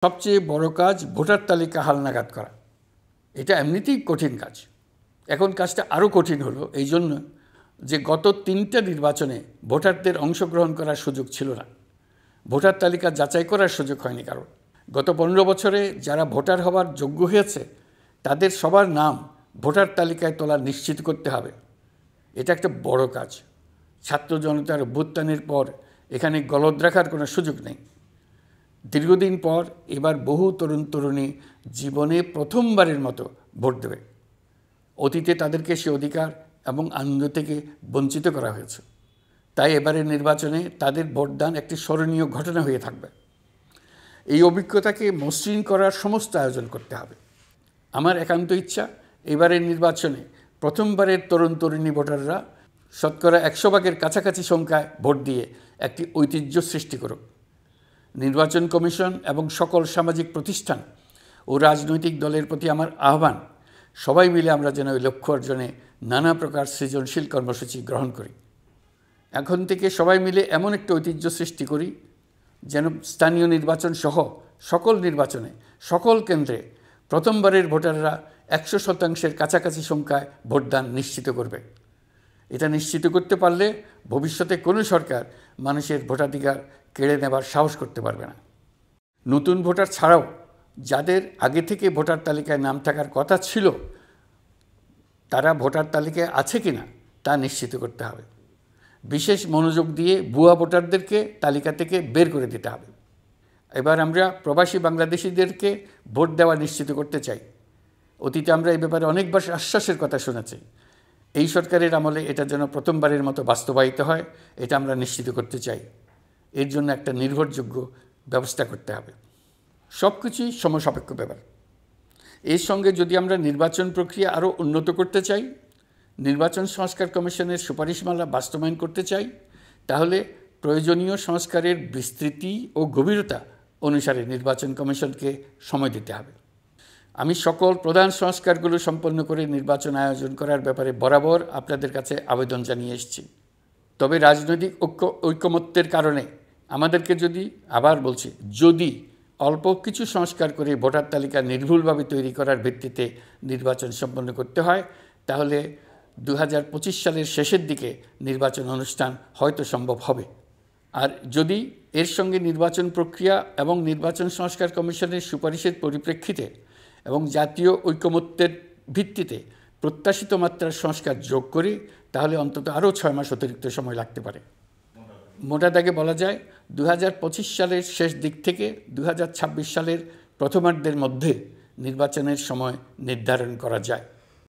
সবচেয়ে বড় কাজ ভোটার তালিকা হালনাগাদ করা। এটা এমনিতেই কঠিন কাজ। এখন কাজটা আরও কঠিন হলো এই জন্য যে গত 3টা নির্বাচনে ভোটারদের অংশগ্রহণ করার সুযোগ ছিল না। ভোটার তালিকা যাচাই করার সুযোগ হয়নি কারণ। গত 15 বছরে যারা ভোটার হওয়ার যোগ্য হয়েছে তাদের সবার নাম ভোটার তালিকায় তোলা নিশ্চিত করতে হবে। এটা একটা বড় কাজ। ছাত্র জনতার অভ্যুত্থানের পর এখানে গলদ রাখার কোনো সুযোগ নেই। দীর্ঘদিন পর এবার বহু তরুণ তরুণী জীবনে প্রথমবারের মতো ভোট দেবে। অতীতে তাদেরকে সে অধিকার এবং আনন্দ থেকে বঞ্চিত করা হয়েছে। তাই এবারের নির্বাচনে তাদের ভোটদান একটি স্মরণীয় ঘটনা হয়ে থাকবে। এই অভিজ্ঞতাকে মসৃণ করার সমস্ত আয়োজন করতে হবে। আমার একান্ত ইচ্ছা এবারের নির্বাচনে প্রথমবারের তরুণ তরুণী ভোটাররা শতকরা 100 ভাগের কাছাকাছি সংখ্যায় ভোট দিয়ে একটি ঐতিহ্য সৃষ্টি করুক। নির্বাচন কমিশন এবং সকল সামাজিক প্রতিষ্ঠান ও রাজনৈতিক দলের প্রতি আমার আহ্বান, সবাই মিলে আমরা যেন ওই লক্ষ্য অর্জনে নানা প্রকার সৃজনশীল কর্মসূচি গ্রহণ করি। এখন থেকে সবাই মিলে এমন একটা ঐতিহ্য সৃষ্টি করি যেন স্থানীয় নির্বাচন সহ সকল নির্বাচনে সকল কেন্দ্রে প্রথমবারের ভোটাররা 100% কাছাকাছি সংখ্যায় ভোটদান নিশ্চিত করবে। এটা নিশ্চিত করতে পারলে ভবিষ্যতে কোনো সরকার মানুষের ভোটাধিকার কেড়ে নেবার সাহস করতে পারবে না। নতুন ভোটার ছাড়াও যাদের আগে থেকে ভোটার তালিকায় নাম থাকার কথা ছিল তারা ভোটার তালিকায় আছে কিনা তা নিশ্চিত করতে হবে। বিশেষ মনোযোগ দিয়ে ভুয়া ভোটারদেরকে তালিকা থেকে বের করে দিতে হবে। এবার আমরা প্রবাসী বাংলাদেশিদেরকে ভোট দেওয়া নিশ্চিত করতে চাই। অতীতে আমরা এই ব্যাপারে অনেকবার আশ্বাসের কথা শুনেছি। এই সরকারের আমলে এটা যেন প্রথমবারের মতো বাস্তবায়িত হয়, এটা আমরা নিশ্চিত করতে চাই। এর জন্য একটা নির্ভরযোগ্য ব্যবস্থা করতে হবে। সব কিছুই সমসাপেক্ষ ব্যাপার। এর সঙ্গে যদি আমরা নির্বাচন প্রক্রিয়া আরও উন্নত করতে চাই, নির্বাচন সংস্কার কমিশনের সুপারিশমালা বাস্তবায়ন করতে চাই, তাহলে প্রয়োজনীয় সংস্কারের বিস্তৃতি ও গভীরতা অনুসারে নির্বাচন কমিশনকে সময় দিতে হবে। আমি সকল প্রধান সংস্কারগুলো সম্পন্ন করে নির্বাচন আয়োজন করার ব্যাপারে বরাবর আপনাদের কাছে আবেদন জানিয়ে এসেছি। তবে রাজনৈতিক ঐকমত্যের কারণে আমাদেরকে যদি অল্প কিছু সংস্কার করে ভোটার তালিকা নির্ভুলভাবে তৈরি করার ভিত্তিতে নির্বাচন সম্পন্ন করতে হয়, তাহলে 2025 সালের শেষের দিকে নির্বাচন অনুষ্ঠান হয়তো সম্ভব হবে। আর যদি এর সঙ্গে নির্বাচন প্রক্রিয়া এবং নির্বাচন সংস্কার কমিশনের সুপারিশের পরিপ্রেক্ষিতে এবং জাতীয় ঐকমত্যের ভিত্তিতে প্রত্যাশিত মাত্রার সংস্কার যোগ করি, তাহলে অন্তত আরও 6 মাস অতিরিক্ত সময় লাগতে পারে। মোটা দাগে বলা যায় 2025 সালের শেষ দিক থেকে 2026 সালের প্রথমার্ধের মধ্যে নির্বাচনের সময় নির্ধারণ করা যায়।